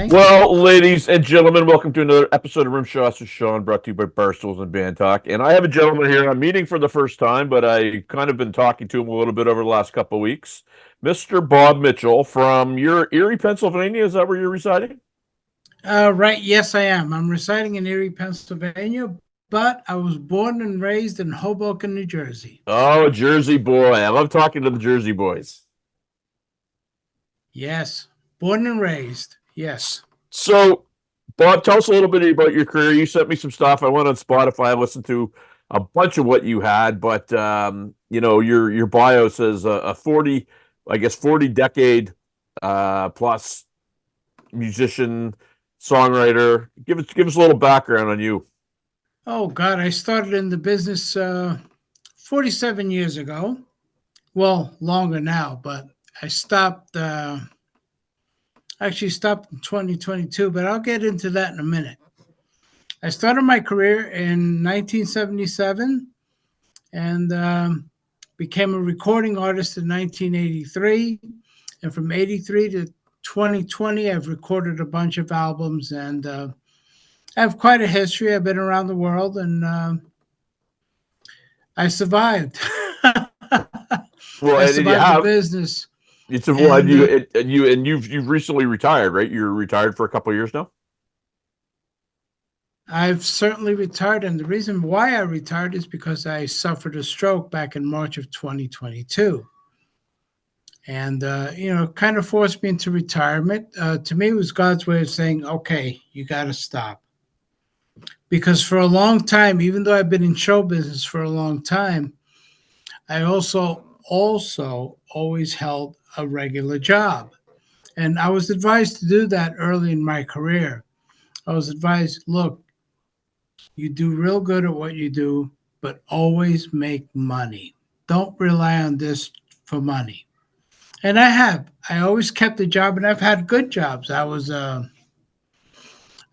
think. Well, ladies and gentlemen, welcome to another episode of Rimshots with Sean, brought to you by Barstools and Bandtalk. And I have a gentleman here I'm meeting for the first time, but I kind of been talking to him a little bit over the last couple of weeks. Mr. Bob Mitchell from your Erie, Pennsylvania. Is that where you're residing? Right, yes, I am. I'm residing in Erie, Pennsylvania, but I was born and raised in Hoboken, New Jersey. Oh, Jersey boy. I love talking to the Jersey boys. Yes, born and raised. Yes. So, Bob, tell us a little bit about your career. You sent me some stuff. I went on Spotify. I listened to a bunch of what you had, but your bio says a 40, I guess 40 decade plus musician, songwriter. Give us a little background on you. Oh, God, I started in the business 47 years ago. Well, longer now, but I stopped, actually stopped in 2022, but I'll get into that in a minute. I started my career in 1977 and became a recording artist in 1983. And from 83 to 2020, I've recorded a bunch of albums and I have quite a history. I've been around the world and I survived. Well, I and you survived the have. business. It's a well, and And you've recently retired, right? You're retired for a couple of years now. I've certainly retired. And the reason why I retired is because I suffered a stroke back in March of 2022. And, kind of forced me into retirement. To me, it was God's way of saying, okay, you got to stop. Because for a long time, even though I've been in show business for a long time, I also always held a regular job. And I was advised to do that early in my career. I was advised, look, you do real good at what you do, but always make money. Don't rely on this for money. And I have. I always kept a job, and I've had good jobs. I was a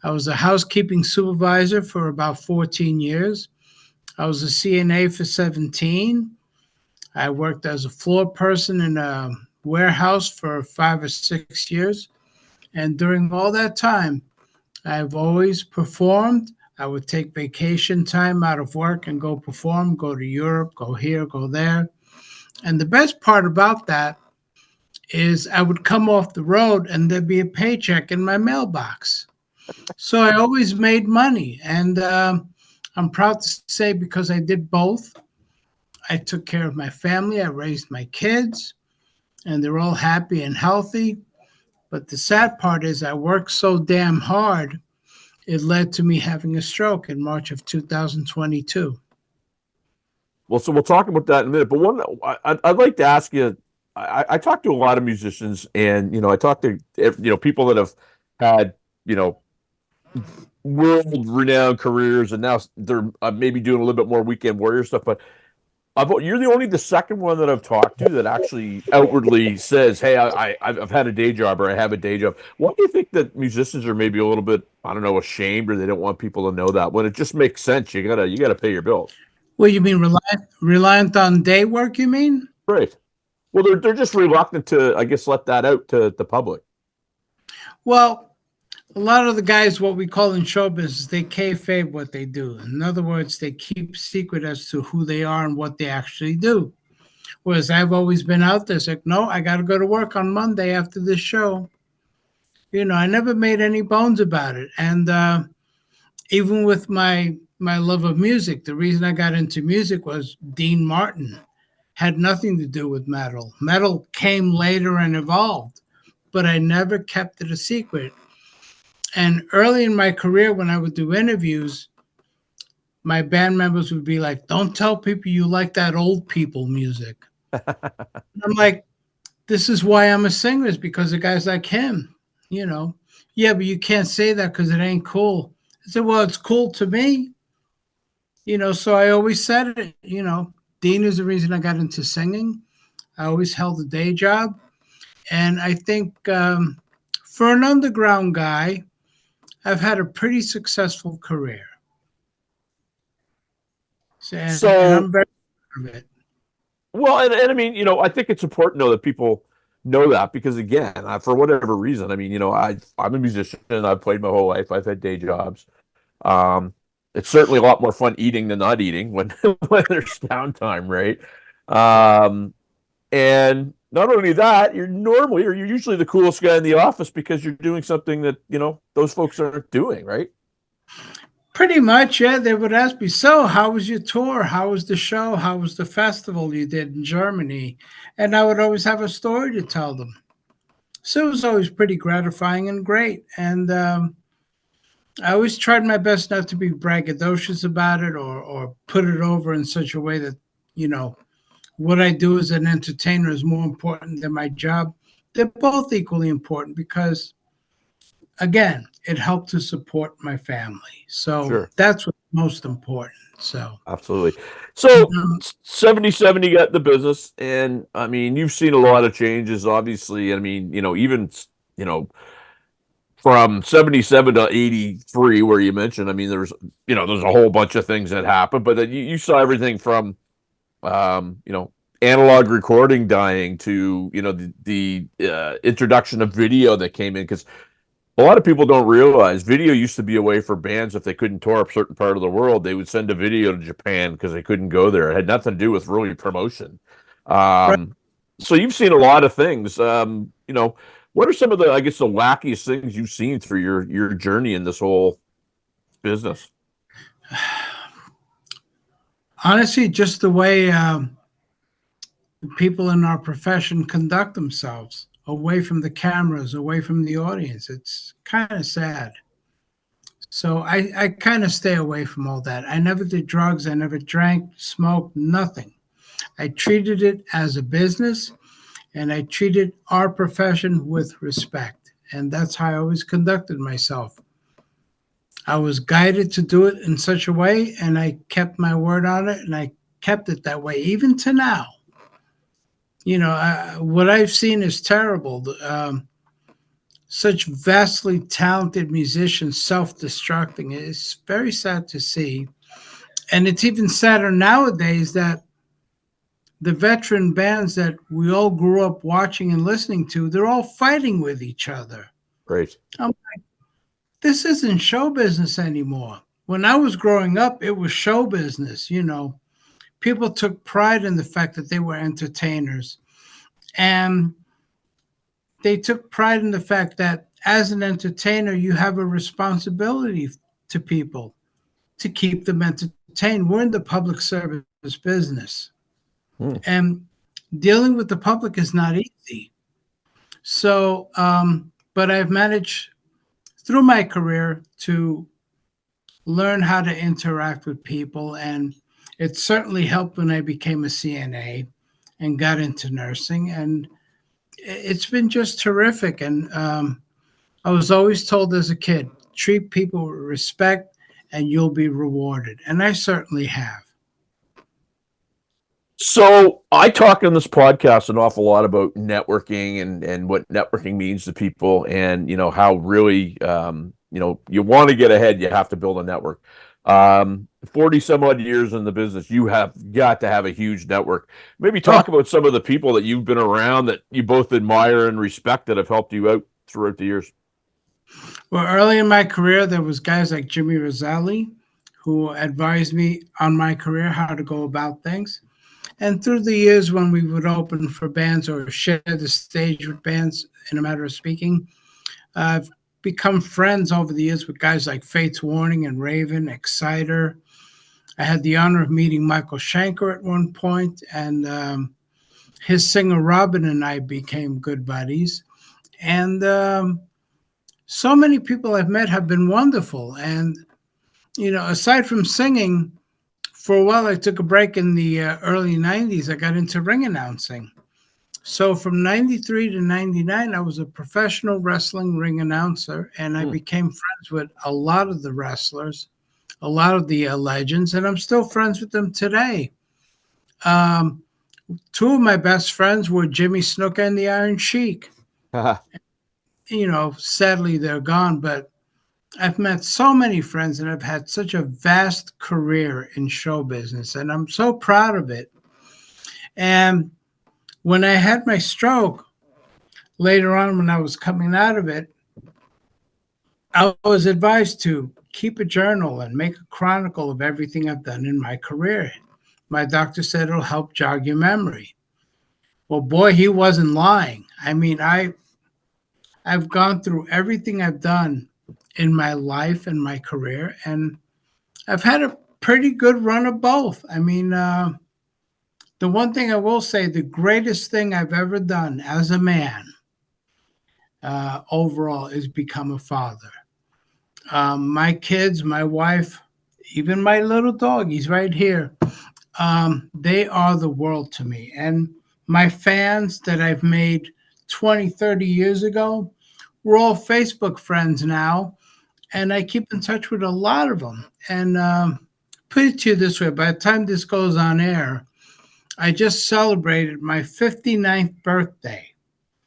housekeeping supervisor for about 14 years. I was a CNA for 17. I worked as a floor person in a warehouse for 5 or 6 years. And during all that time, I've always performed. I would take vacation time out of work and go perform, go to Europe, go here, go there. And the best part about that is I would come off the road and there'd be a paycheck in my mailbox. So I always made money. And I'm proud to say because I did both, I took care of my family, I raised my kids, and they're all happy and healthy. But the sad part is I worked so damn hard, it led to me having a stroke in March of 2022. Well, so we'll talk about that in a minute. But I'd like to ask you. I talk to a lot of musicians, and I talk to people that have had you know world-renowned careers, and now they're maybe doing a little bit more weekend warrior stuff. But you're the second one that I've talked to that actually outwardly says, "Hey, I've had a day job, or I have a day job." Why do you think that musicians are maybe a little bit, I don't know, ashamed, or they don't want people to know that when it just makes sense? You gotta pay your bills, Well, you mean reliant on day work, you mean? right? Well, they're just reluctant to, I guess, let that out to the public. Well, a lot of the guys, what we call in show business, they kayfabe what they do. In other words, they keep secret as to who they are and what they actually do. Whereas I've always been out there, it's like, no, I got to go to work on Monday after this show. I never made any bones about it. And even with my love of music, the reason I got into music was Dean Martin. Had nothing to do with metal. Metal came later and evolved, but I never kept it a secret. And early in my career, when I would do interviews, my band members would be like, don't tell people you like that old people music. I'm like, this is why I'm a singer, is because of guys like him, you know. Yeah, but you can't say that because it ain't cool. I said, well, it's cool to me, so I always said it. Dean is the reason I got into singing. I always held a day job. And I think for an underground guy, I've had a pretty successful career. So, and So, I'm very proud of it. well, and I mean, I think it's important though that people know that because again, for whatever reason, I mean, I'm a musician. I've played my whole life. I've had day jobs. Um, it's certainly a lot more fun eating than not eating when when there's downtime, right? Um, and not only that, you're usually the coolest guy in the office because you're doing something that those folks aren't doing, right? Pretty much, yeah. They would ask me, so how was your tour? How was the show? How was the festival you did in Germany? And I would always have a story to tell them. So it was always pretty gratifying and great. And I always tried my best not to be braggadocious about it or put it over in such a way that, you know, what I do as an entertainer is more important than my job. They're both equally important because, again, it helped to support my family. So Sure. that's what's most important. So, Absolutely. So um, 77, you got the business, and I mean, you've seen a lot of changes, obviously. I mean, even you know, from 77 to 83, where you mentioned, I mean, there's a whole bunch of things that happened, but then you saw everything from analog recording dying to, the introduction of video that came in because a lot of people don't realize video used to be a way for bands if they couldn't tour a certain part of the world, they would send a video to Japan because they couldn't go there. It had nothing to do with really promotion. right. So you've seen a lot of things. What are some of the, I guess, the wackiest things you've seen through your journey in this whole business? Honestly, just the way the people in our profession conduct themselves away from the cameras, away from the audience. It's kind of sad. So I kind of stay away from all that. I never did drugs. I never drank, smoked, nothing. I treated it as a business and I treated our profession with respect. And that's how I always conducted myself. I was guided to do it in such a way, and I kept my word on it, and I kept it that way, even to now. What I've seen is terrible. Such vastly talented musicians self-destructing. It's very sad to see. And it's even sadder nowadays that the veteran bands that we all grew up watching and listening to, they're all fighting with each other. Great. This isn't show business anymore. When I was growing up, it was show business. People took pride in the fact that they were entertainers. And they took pride in the fact that as an entertainer, you have a responsibility to people to keep them entertained. We're in the public service business. Hmm. And dealing with the public is not easy. So, but I've managed through my career to learn how to interact with people. And it certainly helped when I became a CNA and got into nursing. And it's been just terrific. And I was always told as a kid, treat people with respect and you'll be rewarded. And I certainly have. So I talk on this podcast an awful lot about networking and what networking means to people, and how really you want to get ahead, you have to build a network. 40 some odd years in the business, you have got to have a huge network. Maybe Oh, talk about some of the people that you've been around that you both admire and respect that have helped you out throughout the years. well, early in my career, there was guys like Jimmy Rosali who advised me on my career how to go about things. And through the years, when we would open for bands or share the stage with bands, in a matter of speaking, I've become friends over the years with guys like Fates Warning and Raven, Exciter. I had the honor of meeting Michael Schenker at one point, and his singer Robin and I became good buddies. And so many people I've met have been wonderful. And, aside from singing, for a while I took a break in the early 90s. I got into ring announcing. So from 93 to 99, I was a professional wrestling ring announcer, and I Hmm. became friends with a lot of the wrestlers, a lot of the legends, and I'm still friends with them today. Um, Two of my best friends were Jimmy Snuka and the Iron Sheik. Sadly, they're gone, but I've met so many friends and I've had such a vast career in show business, and I'm so proud of it. And when I had my stroke, later on, when I was coming out of it, I was advised to keep a journal and make a chronicle of everything I've done in my career. My doctor said it'll help jog your memory. Well, boy, he wasn't lying. I mean, I've gone through everything I've done in my life and my career, and I've had a pretty good run of both. I mean, the one thing I will say, the greatest thing I've ever done as a man overall is become a father. My kids, my wife, even my little dog, he's right here. They are the world to me. And my fans that I've made 20, 30 years ago, we're all Facebook friends now. And I keep in touch with a lot of them. And put it to you this way, by the time this goes on air, I just celebrated my 59th birthday.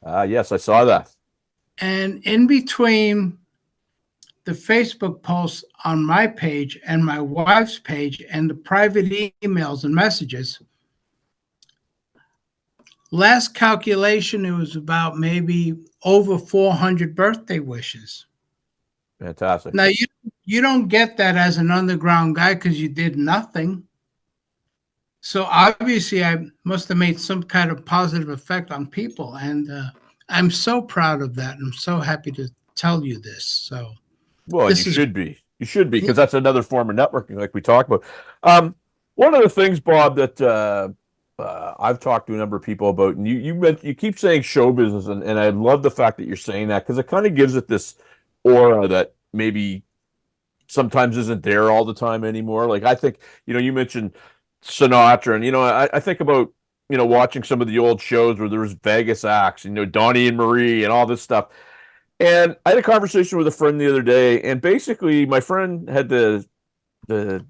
Yes, I saw that. And in between the Facebook posts on my page and my wife's page and the private emails and messages, last calculation, it was about maybe over 400 birthday wishes. Fantastic. Now, you don't get that as an underground guy because you did nothing. So obviously, I must have made some kind of positive effect on people. And I'm so proud of that. I'm so happy to tell you this. So, Well, this you is, should be. You should be, because that's another form of networking, like we talked about. One of the things, Bob, that I've talked to a number of people about, and you keep saying show business, and I love the fact that you're saying that, because it kind of gives it this aura that maybe sometimes isn't there all the time anymore. Like, I think, you mentioned Sinatra, and I think about watching some of the old shows where there was Vegas acts, Donnie and Marie and all this stuff. And I had a conversation with a friend the other day, and basically my friend had the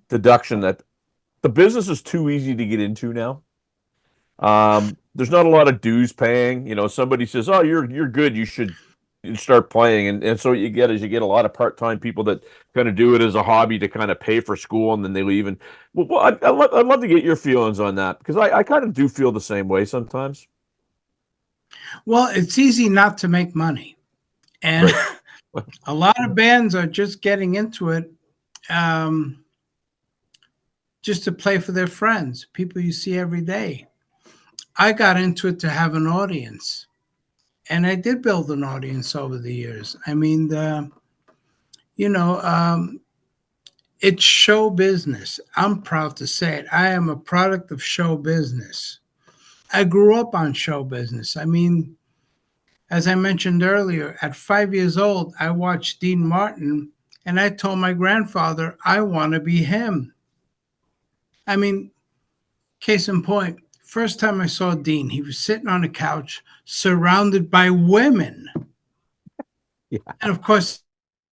deduction that the business is too easy to get into now. There's not a lot of dues paying. Somebody says, "Oh, you're good. You should start playing," and so what you get is a lot of part-time people that kind of do it as a hobby to kind of pay for school, and then they leave. And well, I'd love to get your feelings on that, because I kind of do feel the same way sometimes. well, it's easy not to make money. And Right. a lot of bands are just getting into it um, just to play for their friends, people you see every day. I got into it to have an audience, and I did build an audience over the years. I mean, you know, um, it's show business. I'm proud to say it. I am a product of show business. I grew up on show business. I mean, as I mentioned earlier, at 5 years old, I watched Dean Martin, and I told my grandfather, I want to be him. I mean, case in point, first time I saw Dean, he was sitting on a couch surrounded by women. Yeah. And of course,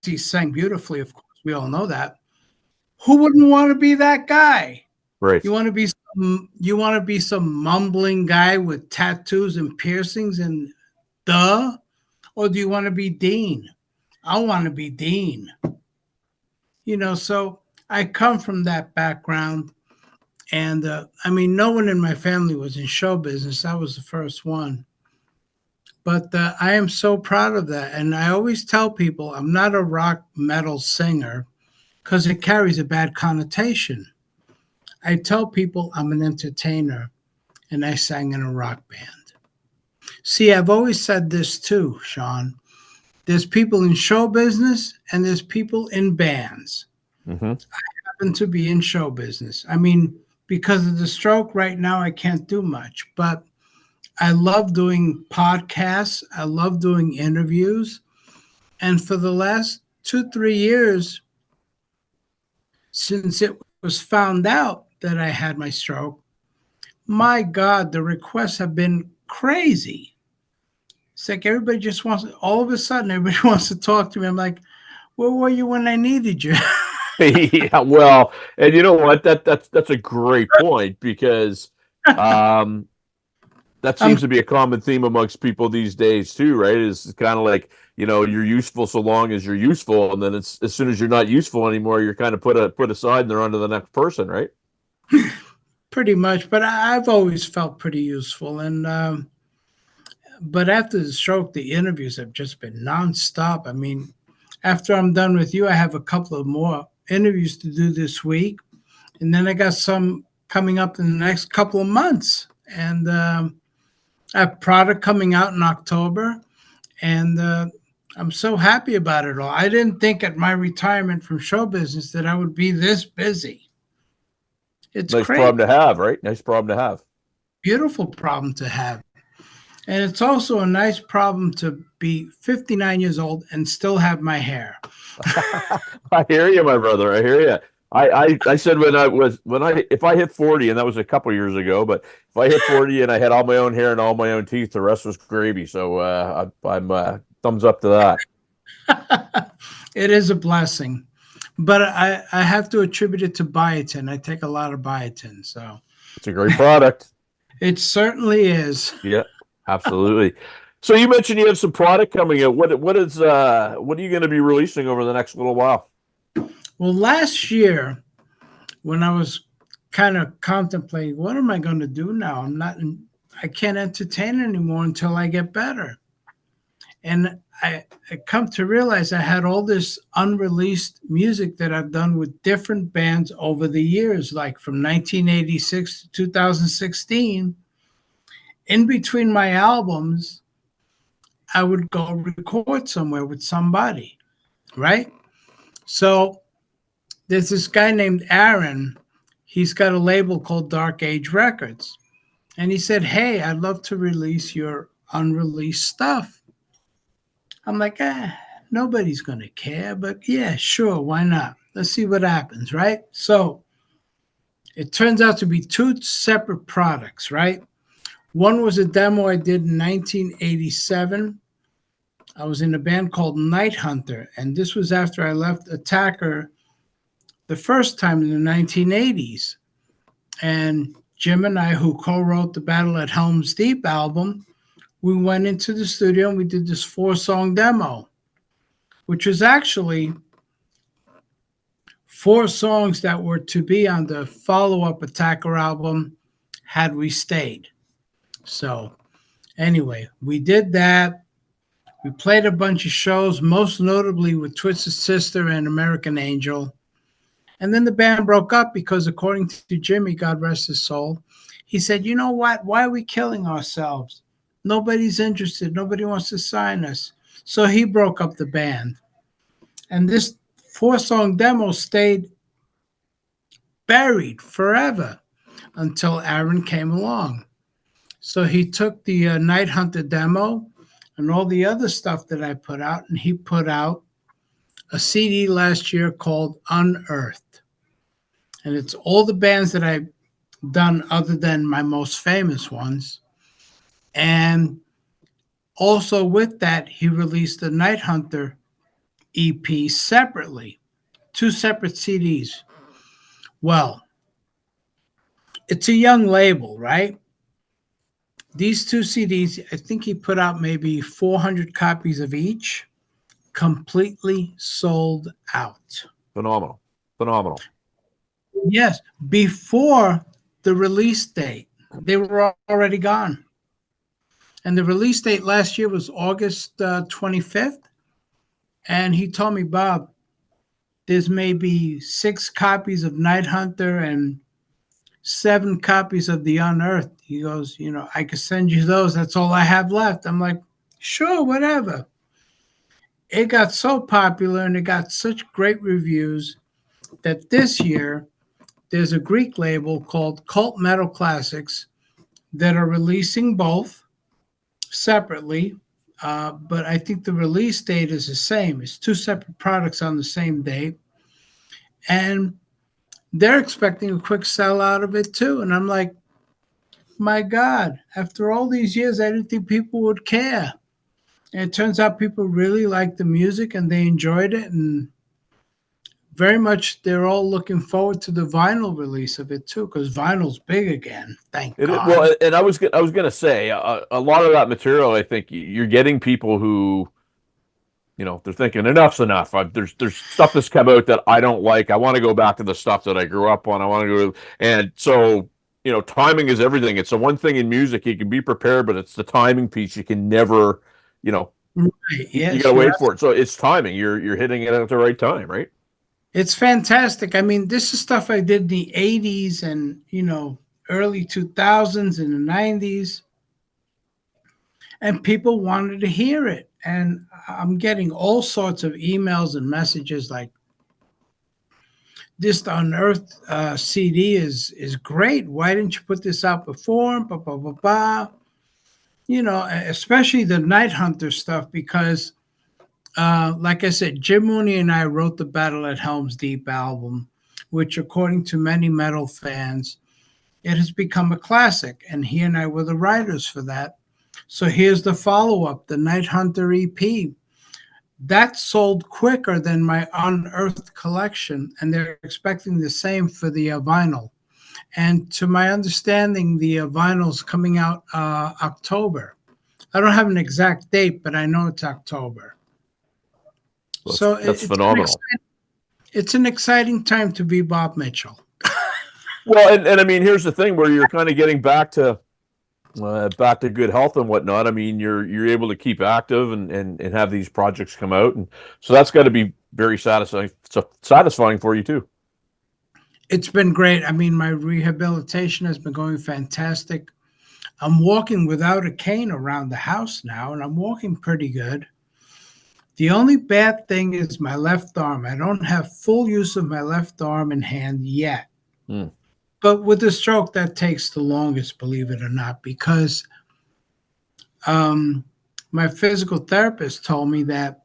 he sang beautifully. Of course, we all know that. Who wouldn't want to be that guy? Right. You want to be some mumbling guy with tattoos and piercings and or do you want to be Dean? I want to be Dean. So I come from that background. And I mean, no one in my family was in show business. I was the first one. But I am so proud of that. And I always tell people I'm not a rock metal singer because it carries a bad connotation. I tell people I'm an entertainer and I sang in a rock band. See, I've always said this too, Sean. There's people in show business and there's people in bands. Mm-hmm. I happen to be in show business. I mean, because of the stroke right now, I can't do much, but I love doing podcasts. I love doing interviews. And for the last 2, 3 years, since it was found out that I had my stroke, my God, the requests have been crazy. It's like everybody just wants, all of a sudden, everybody wants to talk to me. I'm like, where were you when I needed you? Yeah, well, and you know what? That's a great point, because that I'm seems to be a common theme amongst people these days too, right? Is kind of like, you're useful so long as you're useful, and then it's as soon as you're not useful anymore, you're kind of put aside and they're on to the next person, right? pretty much, but I've always felt pretty useful. And But after the stroke, the interviews have just been nonstop. I mean, after I'm done with you, I have a couple of more interviews to do this week, and then I got some coming up in the next couple of months. And I have product coming out in October, and I'm so happy about it all. I didn't think at my retirement from show business that I would be this busy. It's Nice crazy, problem to have, right? Nice problem to have. beautiful problem to have. And it's also a nice problem to be 59 years old and still have my hair. I hear you, my brother. I hear you. I said if I hit 40, and that was a couple years ago, but if I hit 40 and I had all my own hair and all my own teeth, the rest was gravy. So I'm thumbs up to that. It is a blessing. But I have to attribute it to biotin. I take a lot of biotin. So It's a great product. it certainly is. Yeah, absolutely. So you mentioned you have some product coming out. What are you going to be releasing over the next little while? Well, last year, when I was kind of contemplating, what am I going to do now? I can't entertain anymore until I get better. And I come to realize I had all this unreleased music that I've done with different bands over the years, like from 1986 to 2016. In between my albums, I would go record somewhere with somebody, right? So there's this guy named Aaron. He's got a label called Dark Age Records. And he said, hey, I'd love to release your unreleased stuff. I'm like, nobody's going to care, but yeah, sure, why not? Let's see what happens, right? So it turns out to be two separate products, right? One was a demo I did in 1987. I was in a band called Night Hunter, and this was after I left Attacker the first time in the 1980s. And Jim and I, who co-wrote the Battle at Helm's Deep album, we went into the studio and we did this 4-song demo, which was actually 4 songs that were to be on the follow-up Attacker album, Had We Stayed. So anyway, we did that. We played a bunch of shows, most notably with Twisted Sister and American Angel. And then the band broke up because, according to Jimmy, God rest his soul, he said, you know what? Why are we killing ourselves? Nobody's interested. Nobody wants to sign us. So he broke up the band. And this 4-song demo stayed buried forever until Aaron came along. So he took the Night Hunter demo and all the other stuff that I put out, and he put out a CD last year called Unearthed. And it's all the bands that I've done other than my most famous ones. And also with that, he released the Night Hunter EP separately, 2 separate CDs. Well, it's a young label, right? These 2 CDs, I think he put out maybe 400 copies of each, completely sold out. Phenomenal. Yes, before the release date, they were already gone. And the release date last year was August 25th. And he told me, Bob, there's maybe 6 copies of Night Hunter and 7 copies of the Unearthed. He goes, I could send you those. That's all I have left. I'm like, sure, whatever. It got so popular and it got such great reviews that this year there's a Greek label called Cult Metal Classics that are releasing both separately. But I think the release date is the same. It's 2 separate products on the same date. And they're expecting a quick sell out of it too. And I'm like, my God, after all these years, I didn't think people would care. And it turns out people really liked the music and they enjoyed it. And very much they're all looking forward to the vinyl release of it too, because vinyl's big again. Thank God. Well, and I was going to say a lot of that material, I think you're getting people who, they're thinking enough's enough. There's stuff that's come out that I don't like. I want to go back to the stuff that I grew up on. I want to go, and so timing is everything. It's the one thing in music you can be prepared, but it's the timing piece you can never, you know, Right. you got to Yes, wait for it. So it's timing. You're hitting it at the right time, right? it's fantastic. I mean, this is stuff I did in the 80s and, early 2000s and the 90s, and people wanted to hear it. And I'm getting all sorts of emails and messages like, this Unearthed CD is great. Why didn't you put this out before? Blah, blah, blah, blah. Especially the Night Hunter stuff, because like I said, Jim Mooney and I wrote the Battle at Helm's Deep album, which, according to many metal fans, it has become a classic. And he and I were the writers for that. So here's the follow up, the Night Hunter EP. That sold quicker than my Unearthed collection, and they're expecting the same for the vinyl. And to my understanding, the vinyl's coming out October. I don't have an exact date, but I know it's October. So That's phenomenal. It's an exciting time to be Bob Mitchell. Well, and I mean, here's the thing where you're kind of getting back to good health and whatnot. I mean, you're able to keep active and have these projects come out, and so that's got to be very satisfying for you too. It's been great. I mean, my rehabilitation has been going fantastic. I'm walking without a cane around the house now, and I'm walking pretty good. The only bad thing is my left arm. I don't have full use of my left arm and hand yet. Mm. But with the stroke, that takes the longest, believe it or not, because my physical therapist told me that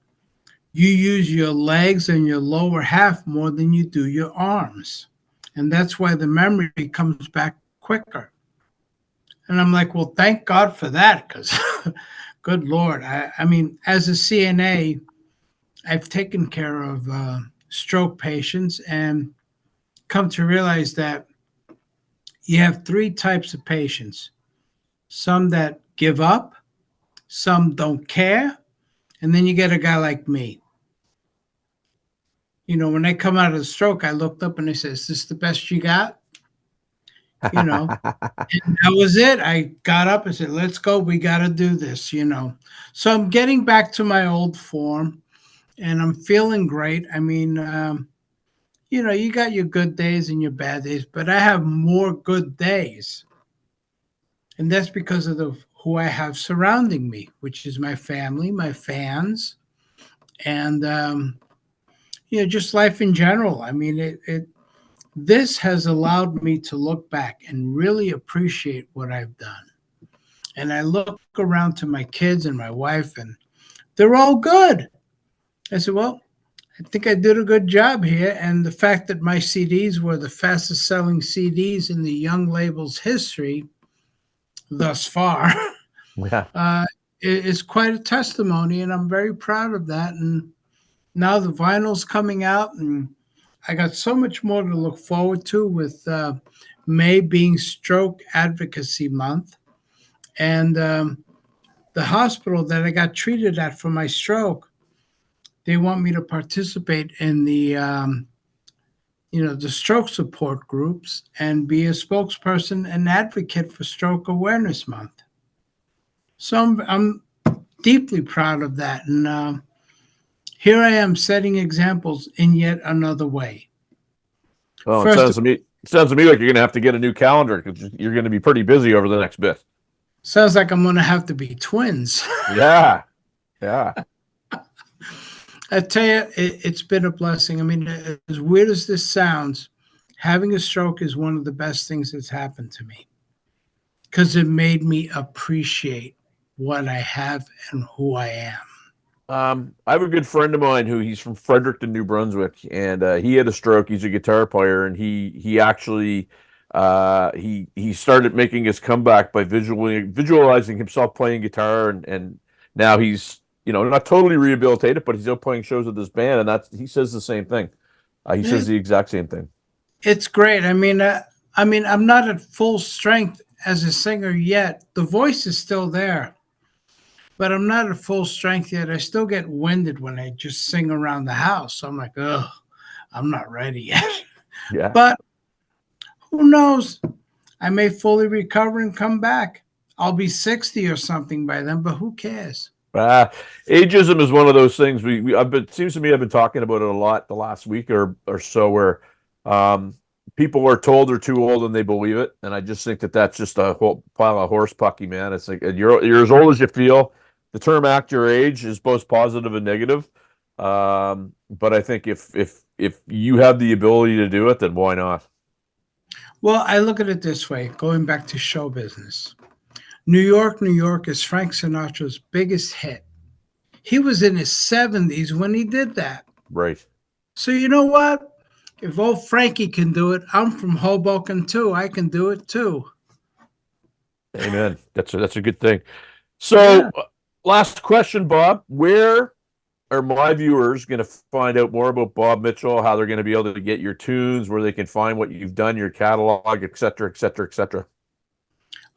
you use your legs and your lower half more than you do your arms. And that's why the memory comes back quicker. And I'm like, well, thank God for that, because good Lord. I mean, as a CNA, I've taken care of stroke patients and come to realize that you have three types of patients: some that give up, some don't care, and then you get a guy like me. When I come out of the stroke, I looked up and I said, is this the best you got? And that was it. I got up and said, let's go. We got to do this. So I'm getting back to my old form and I'm feeling great. I mean, you got your good days and your bad days, but I have more good days. And that's because of who I have surrounding me, which is my family, my fans, and, just life in general. I mean, this has allowed me to look back and really appreciate what I've done. And I look around to my kids and my wife, and they're all good. I said, well, I think I did a good job here. And the fact that my CDs were the fastest selling CDs in the Young Label's history thus far Yeah. is quite a testimony. And I'm very proud of that. And now the vinyl's coming out, and I got so much more to look forward to, with May being Stroke Advocacy Month. And the hospital that I got treated at for my stroke, they want me to participate in the stroke support groups and be a spokesperson and advocate for Stroke Awareness Month. So I'm deeply proud of that. And here I am setting examples in yet another way. Well, it First, sounds to me like you're going to have to get a new calendar because you're going to be pretty busy over the next bit. sounds like I'm going to have to be twins. Yeah. Yeah. I tell you, it's been a blessing. I mean, as weird as this sounds, having a stroke is one of the best things that's happened to me, because it made me appreciate what I have and who I am. I have a good friend of mine he's from Fredericton, New Brunswick, and he had a stroke. He's a guitar player, and he actually he started making his comeback by visualizing himself playing guitar, and now he's not totally rehabilitated, but he's out playing shows with this band, and he says the same thing. He says the exact same thing. It's great. I mean, I'm not at full strength as a singer yet. The voice is still there, but I'm not at full strength yet. I still get winded when I just sing around the house. So I'm like, oh, I'm not ready yet. Yeah. But who knows? I may fully recover and come back. I'll be 60 or something by then, but who cares? Ageism is one of those things it seems to me I've been talking about it a lot the last week or so, where um, people are told they're too old and they believe it, and I just think that that's just a whole pile of horse pucky, man. It's like you're as old as you feel. The term "act your age" is both positive and negative, but I think if you have the ability to do it, then why not? Well, I look at it this way, going back to show business. New York, New York is Frank Sinatra's biggest hit. He was in his 70s when he did that. Right. So you know what? If old Frankie can do it, I'm from Hoboken too. I can do it too. Amen. That's a good thing. Yeah. So, last question, Bob. Where are my viewers going to find out more about Bob Mitchell, how they're going to be able to get your tunes, where they can find what you've done, your catalog, et cetera, et cetera, et cetera?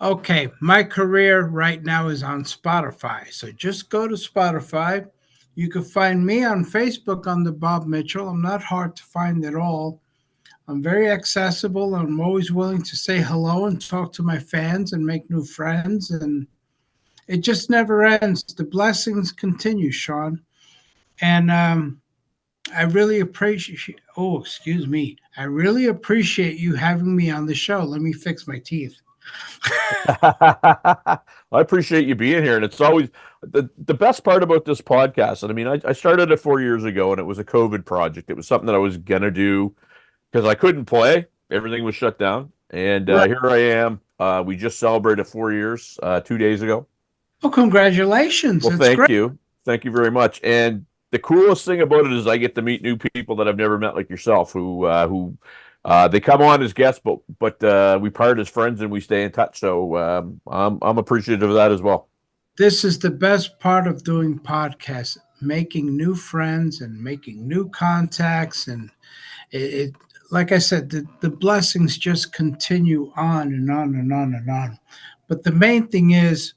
Okay, my career right now is on Spotify. So just go to Spotify. You can find me on Facebook under Bob Mitchell. I'm not hard to find at all. I'm very accessible. I'm always willing to say hello and talk to my fans and make new friends. And it just never ends. The blessings continue, Sean. And I really appreciate, oh, excuse me. I really appreciate you having me on the show. Let me fix my teeth. I appreciate you being here. And it's always the best part about this podcast. And I mean, I started it 4 years ago and it was a COVID project. It was something that I was going to do because I couldn't play. Everything was shut down. And Right. here I am. We just celebrated 4 years 2 days ago. Oh, congratulations. Well, That's thank great. you. Thank you very much. And the coolest thing about it is I get to meet new people that I've never met, like yourself, who they come on as guests, but we part as friends and we stay in touch. So I'm appreciative of that as well. This is the best part of doing podcasts, making new friends and making new contacts. And it like I said, the blessings just continue on and on and on and on. But the main thing is,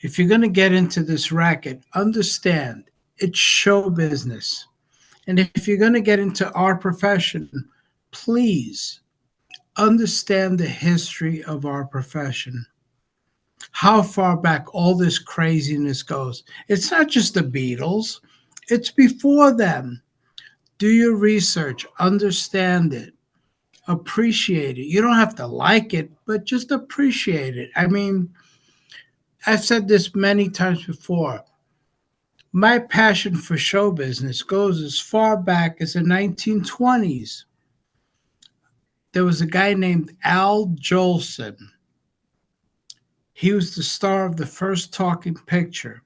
if you're going to get into this racket, understand it's show business. And if you're going to get into our profession, please understand the history of our profession, how far back all this craziness goes. It's not just the Beatles, it's before them. Do your research, understand it, appreciate it. You don't have to like it, but just appreciate it. I mean, I've said this many times before. My passion for show business goes as far back as the 1920s. There was a guy named Al Jolson. He was the star of the first talking picture.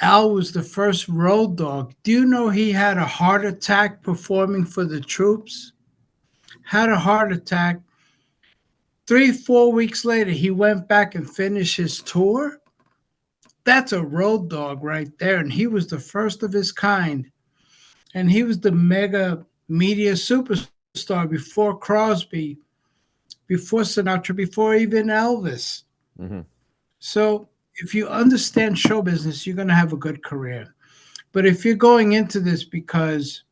Al was the first road dog. Do you know he had a heart attack performing for the troops? Had a heart attack. 3-4 weeks later, he went back and finished his tour. That's a road dog right there. And he was the first of his kind. And he was the mega media superstar before Crosby, before Sinatra, before even Elvis. Mm-hmm. So if you understand show business, you're going to have a good career. But if you're going into this because,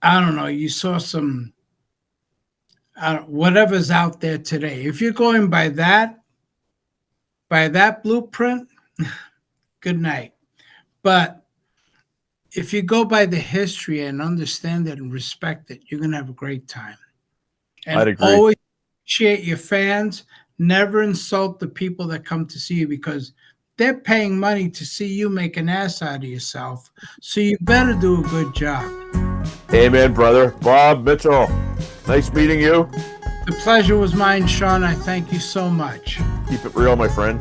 I don't know, you saw some, whatever's out there today, if you're going by that blueprint, good night. But if you go by the history and understand it and respect it, you're going to have a great time. And I'd agree. always appreciate your fans. Never insult the people that come to see you because they're paying money to see you make an ass out of yourself. So you better do a good job. Amen, brother. Bob Mitchell, nice meeting you. The pleasure was mine, Sean. I thank you so much. Keep it real, my friend.